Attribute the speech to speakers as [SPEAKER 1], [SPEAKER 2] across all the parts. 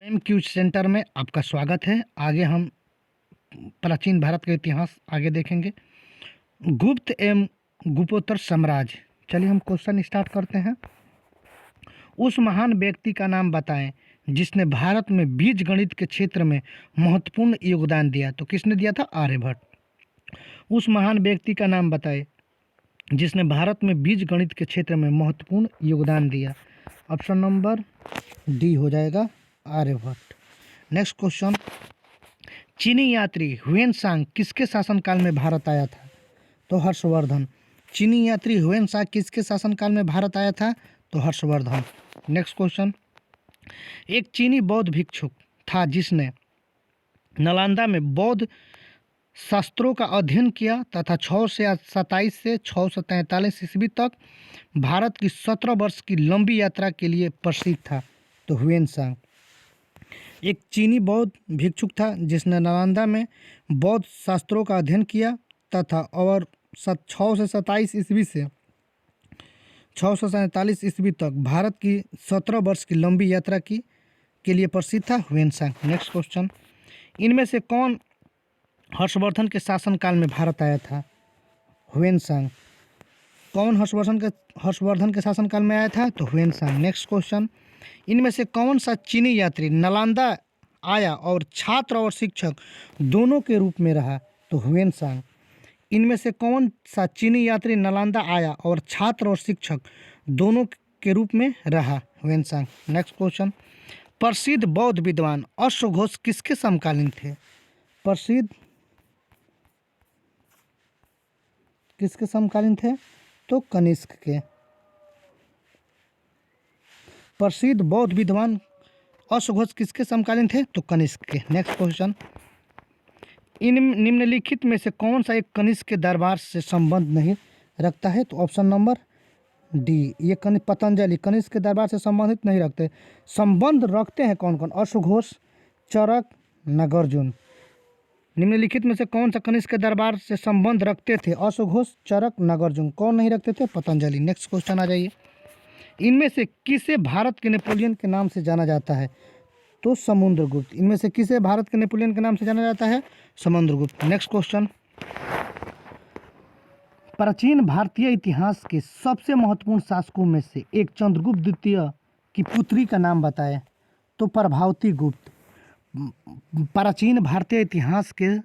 [SPEAKER 1] M Q centre में आपका स्वागत है। आगे हम प्राचीन भारत का इतिहास आगे देखेंगे। गुप्त एवं गुप्तोत्तर साम्राज्य। चलिए हम क्वेश्चन स्टार्ट करते हैं। उस महान व्यक्ति का नाम बताएं जिसने भारत में बीज गणित के क्षेत्र में महत्वपूर्ण योगदान दिया। तो किसने दिया था? आर्यभट्ट। उस महान व्यक्ति का नाम बताएं जिसने भारत में बीज गणित के क्षेत्र में महत्वपूर्ण योगदान दिया। ऑप्शन नंबर डी हो जाएगा, आर्यभट्ट। नेक्स्ट क्वेश्चन, चीनी यात्री ह्वेनसांग किसके शासनकाल में भारत आया था? तो हर्षवर्धन। चीनी यात्री ह्वेनसांग किसके शासनकाल में भारत आया था? तो हर्षवर्धन। नेक्स्ट क्वेश्चन, एक चीनी बौद्ध भिक्षुक था जिसने नालंदा में बौद्ध शास्त्रों का अध्ययन किया तथा 627 से 643 ईस्वी तक भारत की 17 वर्ष की लंबी यात्रा के लिए प्रसिद्ध था। तो ह्वेनसांग एक चीनी बौद्ध भिक्षुक था जिसने नालंदा में बौद्ध शास्त्रों का अध्ययन किया तथा और 627 ईस्वी से 647 ईस्वी तक भारत की 17 वर्ष की लंबी यात्रा के लिए प्रसिद्ध था ह्वेनसांग। नेक्स्ट क्वेश्चन, इनमें से कौन हर्षवर्धन के शासनकाल में भारत आया था? ह्वेनसांग। कौन हर्षवर्धन के शासनकाल में आया था? तो ह्वेनसांग। नेक्स्ट क्वेश्चन, इनमें से कौन सा चीनी यात्री नालंदा आया और छात्र और शिक्षक दोनों के रूप में रहा? तो ह्वेनसांग। इनमें से कौन सा चीनी यात्री नालंदा आया और छात्र और शिक्षक दोनों के रूप में रहा? ह्वेनसांग। नेक्स्ट क्वेश्चन, प्रसिद्ध बौद्ध विद्वान अश्वघोष किसके समकालीन थे? प्रसिद्ध किसके समकालीन थे? तो कनिष्क के। प्रसिद्ध बौद्ध विद्वान अश्वघोष किसके समकालीन थे? तो कनिष्क के। नेक्स्ट क्वेश्चन, इन निम्नलिखित में से कौन सा एक कनिष्क के दरबार से संबंध नहीं रखता है? तो ऑप्शन नंबर डी, ये पतंजलि कनिष्क के दरबार से संबंधित नहीं रखते। संबंध रखते हैं कौन कौन? अश्वघोष, चरक, नागार्जुन। निम्नलिखित में से कौन सा कनिष्क के दरबार से संबंध रखते थे? अश्वघोष, चरक, नागार्जुन। कौन नहीं रखते थे? पतंजलि। नेक्स्ट क्वेश्चन आ जाइए, इनमें से किसे भारत के नेपोलियन के नाम से जाना जाता है? तो समुद्रगुप्त। इनमें से किसे भारत के नेपोलियन के नाम से जाना जाता है? समुद्रगुप्त। नेक्स्ट क्वेश्चन, प्राचीन भारतीय इतिहास के सबसे महत्वपूर्ण शासकों में से एक चंद्रगुप्त द्वितीय की पुत्री का नाम बताएं। तो प्रभावती गुप्त। प्राचीन भारतीय इतिहास के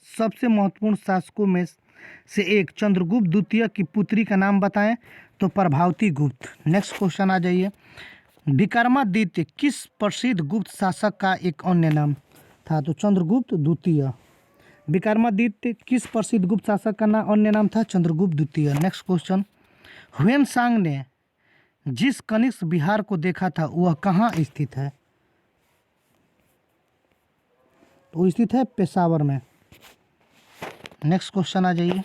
[SPEAKER 1] सबसे महत्वपूर्ण शासकों में से एक चंद्रगुप्त द्वितीय की पुत्री का नाम बताएं। तो प्रभावती गुप्त। नेक्स्ट क्वेश्चन आ जाइए, विक्रमादित्य किस प्रसिद्ध गुप्त शासक का एक अन्य नाम था? तो चंद्रगुप्त द्वितीय। विक्रमादित्य किस प्रसिद्ध गुप्त शासक का अन्य नाम था? चंद्रगुप्त द्वितीय। नेक्स्ट क्वेश्चन, ह्वेनसांग ने जिस कनिष्क विहार को देखा था वह कहाँ स्थित है? तो स्थित है पेशावर में। नेक्स्ट क्वेश्चन आ जाइए,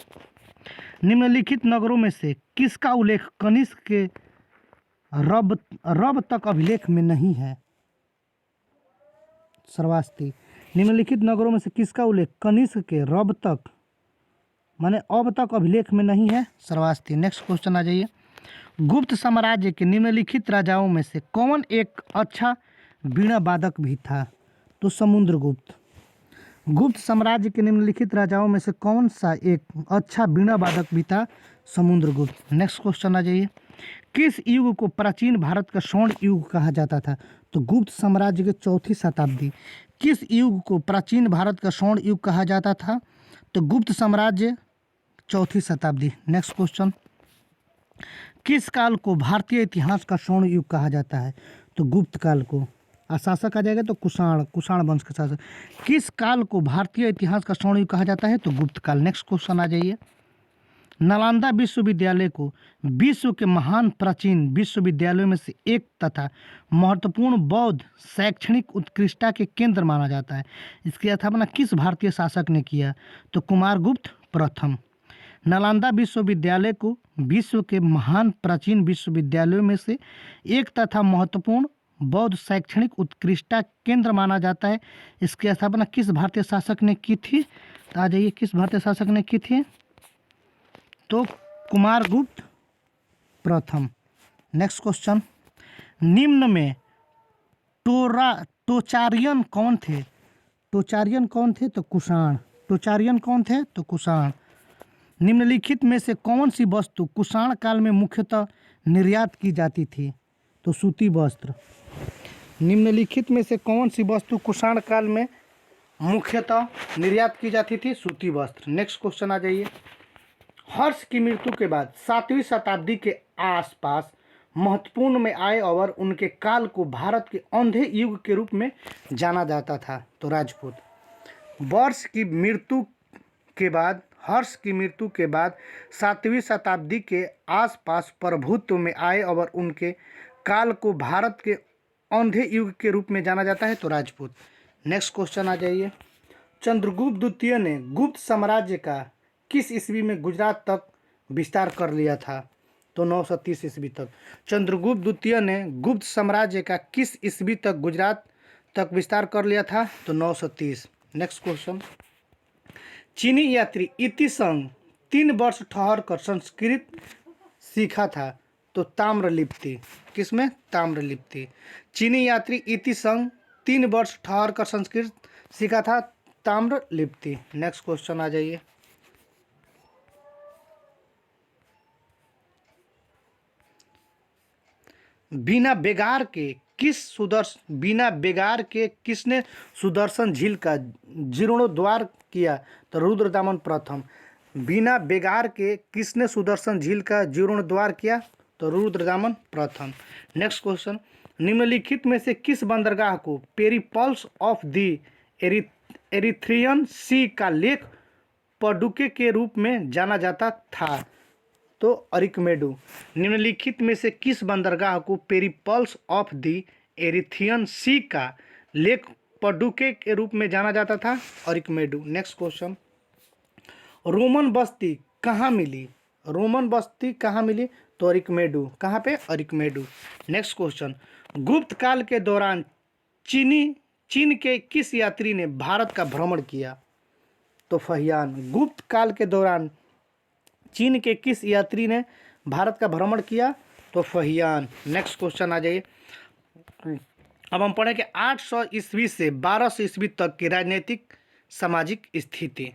[SPEAKER 1] निम्नलिखित नगरों में से किसका उल्लेख कनिष्क के रब तक अभिलेख में नहीं है? श्रावस्ती। निम्नलिखित नगरों में से किसका उल्लेख कनिष्क के रब तक माने अब तक अभिलेख में नहीं है? श्रावस्ती। नेक्स्ट क्वेश्चन आ जाइए, गुप्त साम्राज्य के निम्नलिखित राजाओं में से कौन एक अच्छा वीणा वादक भी था? तो समुद्रगुप्त। गुप्त साम्राज्य के निम्नलिखित राजाओं में से कौन सा एक अच्छा वीणा वादक भी था? समुद्रगुप्त। नेक्स्ट क्वेश्चन आ जाइए, किस युग को प्राचीन भारत का स्वर्ण युग कहा जाता था? तो गुप्त साम्राज्य के 4वीं शताब्दी। किस युग को प्राचीन भारत का स्वर्ण युग कहा जाता था? तो गुप्त साम्राज्य 4वीं शताब्दी। नेक्स्ट क्वेश्चन, किस काल को भारतीय इतिहास का स्वर्ण युग कहा जाता है? तो गुप्त काल को। शासक आ जाएगा तो कुषाण वंश का शासक। किस काल को भारतीय इतिहास का स्वर्ण युग कहा जाता है? तो गुप्त काल। नेक्स्ट क्वेश्चन आ जाइए, नालंदा विश्वविद्यालय को विश्व के महान प्राचीन विश्वविद्यालयों में से एक तथा महत्वपूर्ण बौद्ध शैक्षणिक उत्कृष्टता के केंद्र माना जाता है। इसकी स्थापना किस भारतीय शासक ने किया? तो कुमारगुप्त प्रथम। नालंदा विश्वविद्यालय को विश्व के महान प्राचीन विश्वविद्यालयों में से एक तथा महत्वपूर्ण बौद्ध शैक्षणिक उत्कृष्टता केंद्र माना जाता है। इसकी स्थापना किस भारतीय शासक ने की थी? आ जाइए, किस भारतीय शासक ने की थी? तो कुमारगुप्त प्रथम। नेक्स्ट क्वेश्चन, निम्न में टोचारियन कौन थे? टोचारियन कौन थे? तो कुषाण। टोचारियन कौन थे? तो कुषाण। निम्नलिखित में से कौन सी वस्तु कुषाण काल में मुख्यतः निर्यात की जाती थी? तो सूती वस्त्र। निम्नलिखित में से कौन सी वस्तु कुषाण काल में मुख्यतः निर्यात की जाती थी? सूती वस्त्र। नेक्स्ट क्वेश्चन आ जाइए। हर्ष की मृत्यु के बाद 7वीं शताब्दी के आसपास महत्वपूर्ण में आए और उनके काल को भारत के अंधे युग के रूप में जाना जाता था। तो राजपूत। वर्ष की मृत्यु के बाद हर्ष की मृत्यु के बाद 7वीं शताब्दी के आसपास प्रभुत्व में आए और उनके काल को भारत के अंधे युग के रूप में जाना जाता है। तो राजपूत। नेक्स्ट क्वेश्चन आ जाइए। चंद्रगुप्त द्वितीय ने गुप्त साम्राज्य का किस ईस्वी में गुजरात तक विस्तार कर लिया था? तो 930 ईस्वी तक। चंद्रगुप्त द्वितीय ने गुप्त साम्राज्य का किस ईस्वी तक गुजरात तक विस्तार कर लिया था? तो 930। Next question. चीनी यात्री इतिसंग 3 वर्ष ठहर कर संस्कृत सीखा था। तो ताम्रलिप्ति। किसमें? ताम्रलिप्ति। चीनी यात्री इतिसंग 3 वर्ष ठहर कर संस्कृत सीखा था। ताम्रलिप्ति। नेक्स्ट क्वेश्चन आ जाइए। बिना बेगार के किसने सुदर्शन झील का जीर्णोद्धार किया? तो रुद्रदामन प्रथम। बिना बेगार के किसने सुदर्शन झील का जीर्णोद्धार किया? तो रुद्रदामन प्रथम। Next question. निम्नलिखित में से किस बंदरगाह को पेरिप्लस ऑफ द एरिथ्रियन सी का लेख पडुके के रूप में जाना जाता था? तो अरिकमेडु। निम्नलिखित में से किस बंदरगाह को पेरिप्लस ऑफ द एरिथ्रियन सी का लेख पडुके के रूप में जाना जाता था? अरिकमेडु। Next question. रोमन बस्ती कहाँ मिली? रोमन बस्ती कहाँ मिली? तो अरिकमेडु। कहाँ पे? अरिकमेडु। Next question. गुप्त काल के दौरान चीन के किस यात्री ने भारत का भ्रमण किया? तो फहियान। गुप्त काल के दौरान चीन के किस यात्री ने भारत का भ्रमण किया? तो फहियान। नेक्स्ट क्वेश्चन आ जाइए। अब हम पढ़ेंगे 800 ईस्वी से 1200 ईस्वी तक की राजनीतिक सामाजिक स्थिति।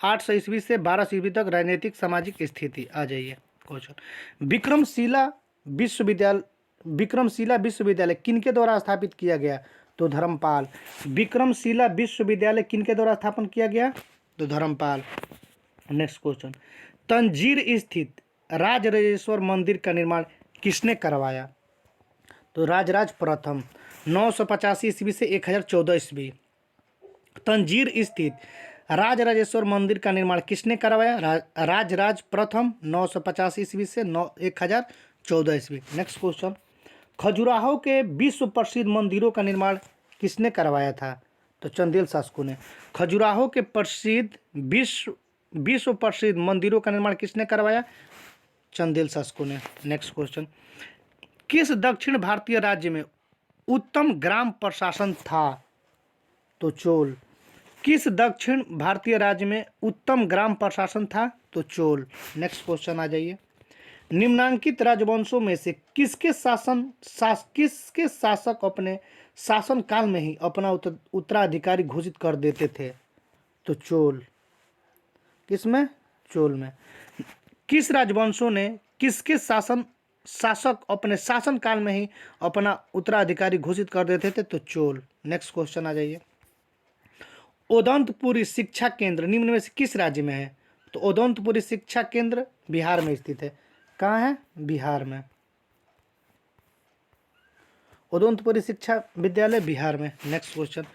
[SPEAKER 1] 800 ईस्वी से 1200 ईस्वी तक राजनीतिक सामाजिक स्थिति आ जाइए। क्वेश्चन। विक्रमशिला विश्वविद्यालय किनके द्वारा स्थापित किया गया? तो धर्मपाल। विक्रमशिला विश्वविद्यालय किनके द्वारा स्थापन किया गया? तो धर्मपाल। Next question. तंजीर स्थित राजराजेश्वर मंदिर का निर्माण किसने करवाया? तो राजराज प्रथम। 985 ईस्वी से 1014 ईस्वी। तंजीर स्थित राजराजेश्वर मंदिर का निर्माण किसने करवाया? राजराज प्रथम। 950 ईस्वी से 1014 ईस्वी। Next question. खजुराहो के विश्व प्रसिद्ध मंदिरों का निर्माण किसने करवाया था? तो चंदेल शासकों ने। खजुराहो के विश्व प्रसिद्ध मंदिरों का निर्माण किसने करवाया? चंदेल शासकों ने। Next question. किस दक्षिण भारतीय राज्य में उत्तम ग्राम प्रशासन था? तो चोल। किस दक्षिण भारतीय राज्य में उत्तम ग्राम प्रशासन था? तो चोल। नेक्स्ट क्वेश्चन आ जाइए। निम्नांकित राजवंशों में से किसके शासक अपने शासन काल में ही अपना उत्तराधिकारी घोषित कर देते थे? तो चोल। किसमें? चोल में। किस राजवंशों ने किसके शासक अपने शासन काल में ही अपना उत्तराधिकारी घोषित कर देते थे? तो चोल। नेक्स्ट क्वेश्चन आ जाइए। उदंतपुरी शिक्षा केंद्र निम्न में से किस राज्य में है? तो उदंतपुरी शिक्षा केंद्र बिहार में स्थित है। कहाँ है? बिहार में। उदंतपुरी शिक्षा विद्यालय बिहार में। Next question.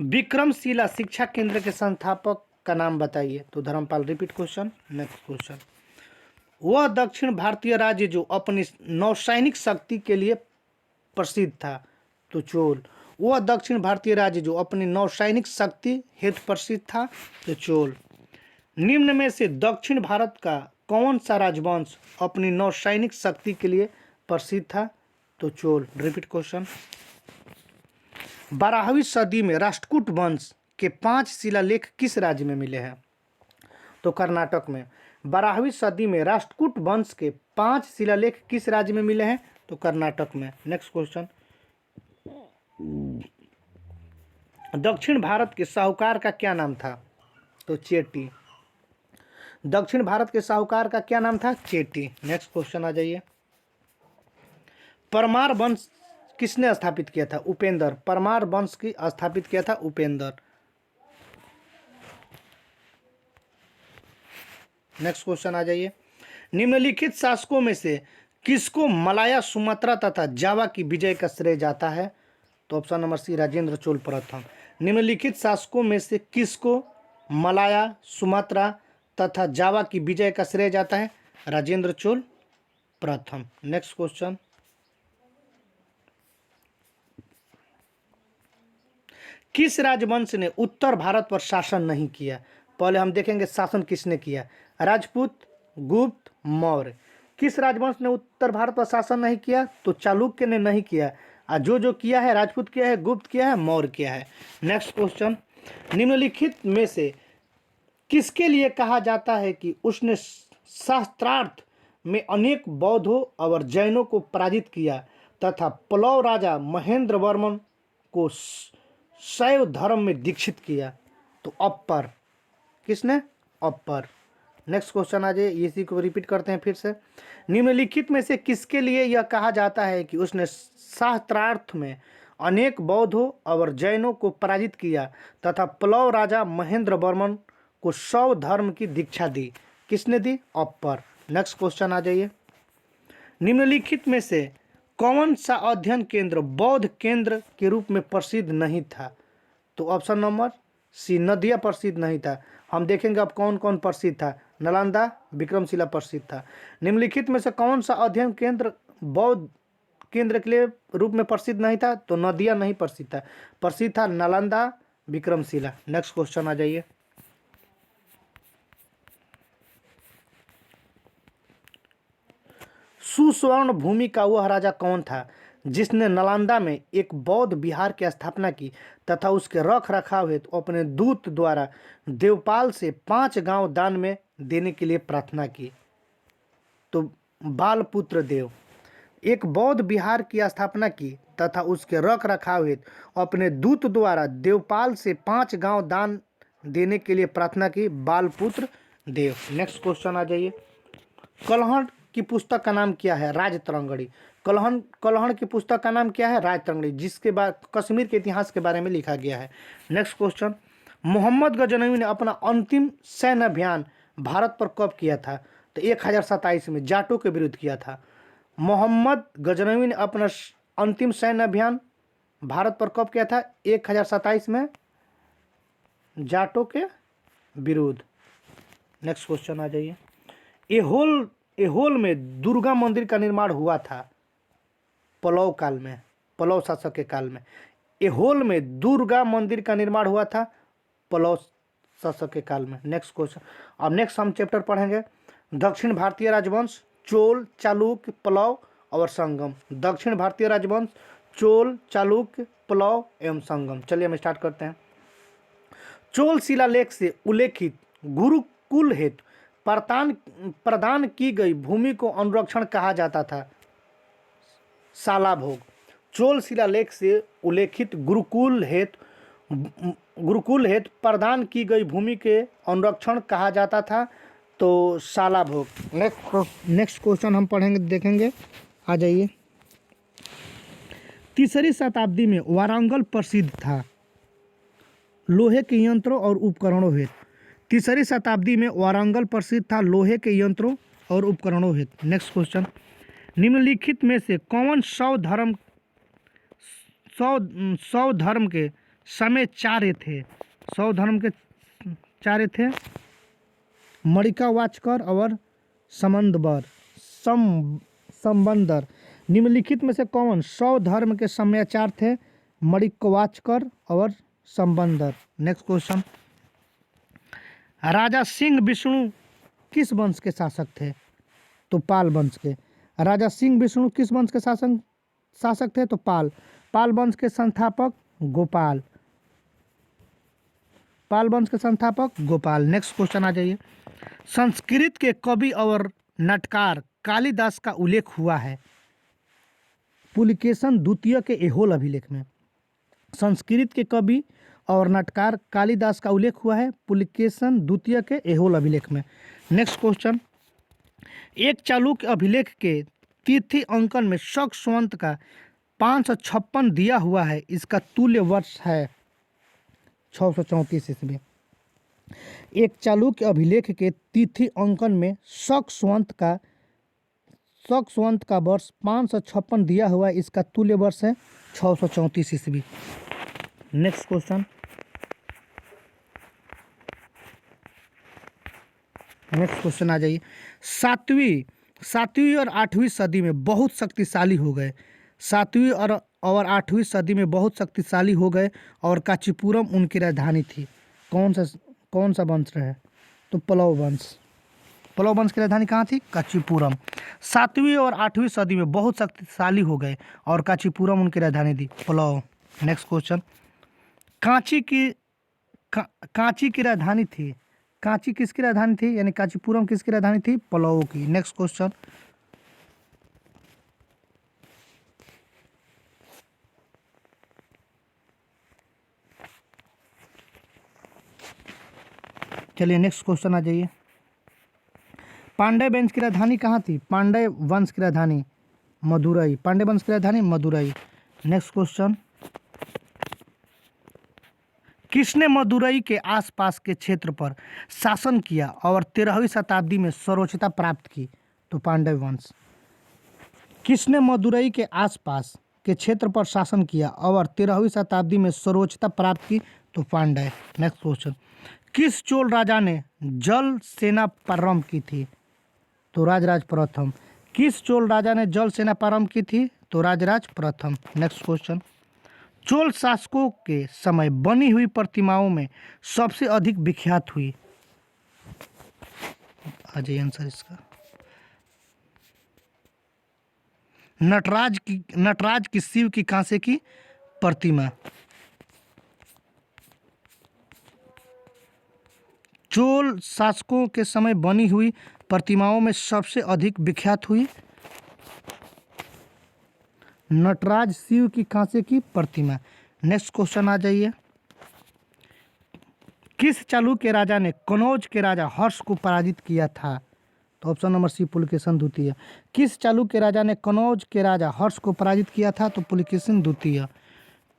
[SPEAKER 1] विक्रमशिला शिक्षा केंद्र के संस्थापक का नाम बताइए? तो Dharmpal. Repeat question. Next question. वह दक्षिण भारतीय राज्य जो अपनी नौसैनिक शक्ति के लिए प्रसिद्ध था? तो चोल। वह दक्षिण भारतीय राज्य जो अपनी नौसैनिक शक्ति हेतु प्रसिद्ध था? तो चोल। निम्न में से दक्षिण भारत का कौन सा राजवंश अपनी नौसैनिक शक्ति के लिए प्रसिद्ध था? तो चोल। Repeat question. 12वीं सदी में राष्ट्रकूट वंश के 5 शिलालेख किस राज्य में मिले हैं? तो कर्नाटक में। 12वीं सदी में राष्ट्रकूट वंश के 5 शिलालेख किस राज्य में मिले हैं? तो कर्नाटक में। नेक्स्ट क्वेश्चन, दक्षिण भारत के साहूकार का क्या नाम था? तो चेटी। दक्षिण भारत के साहूकार का क्या नाम था? चेटी। नेक्स्ट क्वेश्चन आ जाइए, परमार वंश किसने स्थापित किया था? उपेंद्र। परमार वंश की स्थापित किया था उपेंद्र। नेक्स्ट क्वेश्चन आ जाइए, निम्नलिखित शासकों में से किसको मलाया, सुमात्रा तथा जावा की विजय का श्रेय जाता है? तो option number C, Rajendra Chola प्रथम। निम्नलिखित शासकों में से किसको मलाया, सुमात्रा तथा जावा की विजय का श्रेय जाता है? राजेंद्र चोल प्रथम। नेक्स्ट क्वेश्चन, किस राजवंश ने उत्तर भारत पर शासन नहीं किया? पहले हम देखेंगे शासन किसने किया, राजपूत, गुप्त, मौर्य। किस राजवंश ने उत्तर भारत पर शासन नहीं किया? तो चालुक्य ने नहीं किया, और जो किया है राजपूत किया है, गुप्त किया है, मौर्य किया है। नेक्स्ट क्वेश्चन, निम्नलिखित में से किसके लिए कहा जाता है कि उसने शास्त्रार्थ में अनेक बौद्धों और जैनों को पराजित किया तथा पल्लव राजा महेंद्र वर्मन को शैव धर्म में दीक्षित किया? तो अपर। किसने? अपर। नेक्स्ट क्वेश्चन आ जाए, इसी को रिपीट करते हैं फिर से। निम्नलिखित में से किसके लिए यह कहा जाता है कि उसने शास्त्रार्थ में अनेक बौद्धों और जैनों को पराजित किया तथा पल्लव राजा महेंद्र वर्मन को शैव धर्म की दीक्षा दी? किसने दी? अपर। नेक्स्ट क्वेश्चन आ जाइए, निम्नलिखित में से कौन सा अध्ययन केंद्र बौद्ध केंद्र के रूप में प्रसिद्ध नहीं था? तो ऑप्शन नंबर सी, नदिया प्रसिद्ध नहीं था। हम देखेंगे अब कौन कौन प्रसिद्ध था। नालंदा, विक्रमशिला प्रसिद्ध था। निम्नलिखित में से कौन सा अध्ययन केंद्र बौद्ध केंद्र के लिए रूप में प्रसिद्ध नहीं था? तो नदिया नहीं प्रसिद्ध था, प्रसिद्ध था नालंदा, विक्रमशिला। नेक्स्ट क्वेश्चन आ जाइए, सुस्वर्ण भूमि का वह राजा कौन था जिसने नालंदा में एक बौद्ध विहार की स्थापना की तथा उसके रख रखाव हेतु अपने दूत द्वारा देवपाल से 5 गांव दान में देने के लिए प्रार्थना की? तो बालपुत्र देव। एक बौद्ध विहार की स्थापना की तथा उसके रख रखाव हेतु अपने दूत द्वारा देवपाल से 5 गांव दान देने के लिए प्रार्थना की? बालपुत्र देव। नेक्स्ट क्वेश्चन आ जाइए, कलहण की पुस्तक का नाम क्या है? राजतरंगड़ी। कलहण की पुस्तक का नाम क्या है? राजतरंगड़ी, जिसके बाद कश्मीर के इतिहास के बारे में लिखा गया है। नेक्स्ट क्वेश्चन, मोहम्मद गजनवी ने अपना अंतिम सैन्य अभियान भारत पर कब किया था? तो 1027 में जाटों के विरुद्ध किया था। मोहम्मद गजनवी ने अपना अंतिम सैन्य अभियान भारत पर कब किया था? 1027 में जाटों के विरुद्ध। नेक्स्ट क्वेश्चन आ जाइए, एहोल में दुर्गा मंदिर का निर्माण हुआ था पल्लव काल में, पल्लव शासक के काल में। एहोल में दुर्गा मंदिर का निर्माण हुआ था पल्लव शासक के काल में। नेक्स्ट क्वेश्चन, अब नेक्स्ट हम चैप्टर पढ़ेंगे दक्षिण भारतीय राजवंश, चोल, चालुक्य, पल्लव और संगम। दक्षिण भारतीय राजवंश, चोल, चालुक्य, पल्लव एवं संगम। चलिए हम स्टार्ट करते हैं। चोल शिलालेख से उल्लेखित गुरुकुल हेतु प्रदान की गई भूमि को अनुरक्षण कहा जाता था? शालाभोग। चोल शिलालेख से उल्लेखित गुरुकुल हेतु प्रदान की गई भूमि के अनुरक्षण कहा जाता था? तो शालाभोग। नेक्स्ट क्वेश्चन हम पढ़ेंगे, देखेंगे, आ जाइए। तीसरी शताब्दी में वारंगल प्रसिद्ध था लोहे के यंत्रों और उपकरणों हेतु। तीसरी शताब्दी में वारंगल प्रसिद्ध था लोहे के यंत्रों और उपकरणों हेतु। नेक्स्ट क्वेश्चन, निम्नलिखित में से कौन शैव धर्म के समय चार्य थे? शैव धर्म के चार्य थे मणिकावाचकर और संबंदर। निम्नलिखित में से कौन शैव धर्म के समयाचार्य थे? मणिकावाचकर और संबंदर। नेक्स्ट क्वेश्चन, राजा सिंह विष्णु किस वंश के शासक थे? तो पाल वंश के। राजा सिंह विष्णु किस वंश के शासक थे? तो पाल वंश के संस्थापक गोपाल। पाल वंश के संस्थापक गोपाल। नेक्स्ट क्वेश्चन आ जाइए, संस्कृत के कवि और नाटककार कालिदास का उल्लेख हुआ है? पुलकेशन द्वितीय के ऐहोल अभिलेख में। संस्कृत के कवि और नाटककार कालिदास का उल्लेख हुआ है पुलकेशन द्वितीय के ऐहोल अभिलेख में। नेक्स्ट क्वेश्चन, एक चालुक्य अभिलेख के तिथि अंकन में शक संवत का 556 दिया हुआ है, इसका तुल्य वर्ष है 634 ईस्वी। एक चालुक्य अभिलेख के तिथि अंकन में शक संवत का वर्ष 556 दिया हुआ है, इसका तुल्य वर्ष है 634 ईस्वी। नेक्स्ट क्वेश्चन, आ जाइए। सातवीं और 8वीं सदी में बहुत शक्तिशाली हो गए। 7वीं और 8वीं सदी में बहुत शक्तिशाली हो गए और कांचीपुरम उनकी राजधानी थी। कौन सा वंश रहे? तो पल्लव वंश की राजधानी कहाँ थी? कांचीपुरम। 7वीं और 8वीं सदी में बहुत शक्तिशाली हो गए और कांचीपुरम उनकी राजधानी थी, पल्लव। नेक्स्ट क्वेश्चन, कांची की राजधानी थी। कांची किसकी राजधानी थी, यानी कांचीपुरम किसकी राजधानी थी? पल्लव की। नेक्स्ट क्वेश्चन, चलिए नेक्स्ट क्वेश्चन आ जाइए। पांड्य वंश की राजधानी कहाँ थी? पांड्य वंश की राजधानी मदुरई। पांड्य वंश की राजधानी मदुरई। नेक्स्ट क्वेश्चन, किसने मदुरई के आसपास के क्षेत्र पर शासन किया और 13वीं शताब्दी में सर्वोच्चता प्राप्त की? तो पांड्य वंश। किसने मदुरई के आसपास के क्षेत्र पर शासन किया और 13वीं शताब्दी में सर्वोच्चता प्राप्त की? तो पांड्य। नेक्स्ट क्वेश्चन, किस चोल राजा ने जल सेना प्रारंभ की थी? तो राजराज प्रथम। किस चोल राजा ने जल सेना प्रारंभ की थी? तो राजराज प्रथम। नेक्स्ट क्वेश्चन, चोल शासकों के समय बनी हुई प्रतिमाओं में सबसे अधिक विख्यात हुई? आ जाइए आंसर इसका। नटराज की शिव की कांसे की प्रतिमा। चोल शासकों के समय बनी हुई प्रतिमाओं में सबसे अधिक विख्यात हुई नटराज शिव की कांसे की प्रतिमा। नेक्स्ट क्वेश्चन आ जाइए। किस चालुक्य राजा ने कनौज के राजा हर्ष को पराजित किया था? तो ऑप्शन नंबर सी पुलकेशन द्वितीय। किस चालुक्य राजा ने कनौज के राजा हर्ष को पराजित किया था? तो पुलकेशन द्वितीय।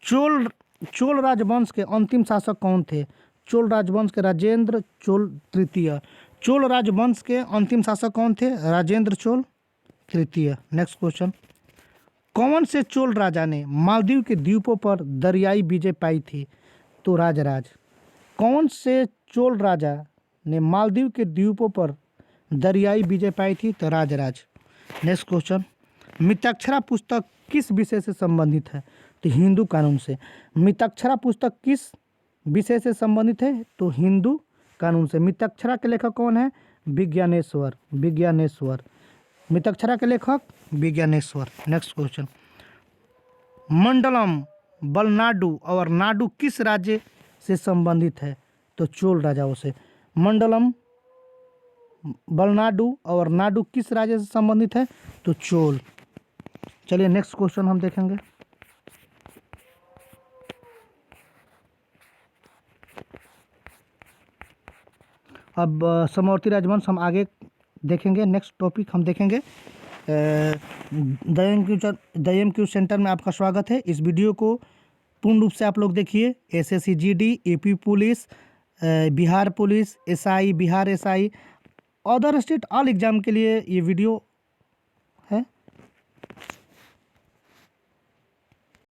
[SPEAKER 1] चोल राजवंश के अंतिम शासक कौन थे? चोल राजवंश के राजेंद्र चोल तृतीय। चोल राजवंश के अंतिम शासक कौन थे? राजेंद्र चोल तृतीय। नेक्स्ट क्वेश्चन, कौन से चोल राजा ने मालदीव के द्वीपों पर दरियाई विजय पाई थी? तो राजराज। कौन से चोल राजा ने मालदीव के द्वीपों पर दरियाई विजय पाई थी? तो राजराज। नेक्स्ट क्वेश्चन, मिताक्षरा पुस्तक किस विषय से संबंधित है? तो हिंदू कानून से। मिताक्षरा पुस्तक किस विषय से संबंधित है? तो हिंदू कानून से। मिताक्षरा के लेखक कौन है? विज्ञानेश्वर। मिताक्षरा के लेखक विज्ञानेश्वर। नेक्स्ट क्वेश्चन, मंडलम बलनाडु और नाडु किस राज्य से संबंधित है? तो चोल राजाओं से। मंडलम बलनाडु और नाडु किस राज्य से संबंधित है? तो चोल। चलिए नेक्स्ट क्वेश्चन हम देखेंगे। अब समवर्ती राजवंश हम आगे देखेंगे। नेक्स्ट टॉपिक हम देखेंगे। दयम क्यू सेंटर में आपका स्वागत है। इस वीडियो को पूर्ण रूप से आप लोग देखिए। SSC GD, AP police, Bihar police, SI, Bihar SI, other state all exam के लिए ये वीडियो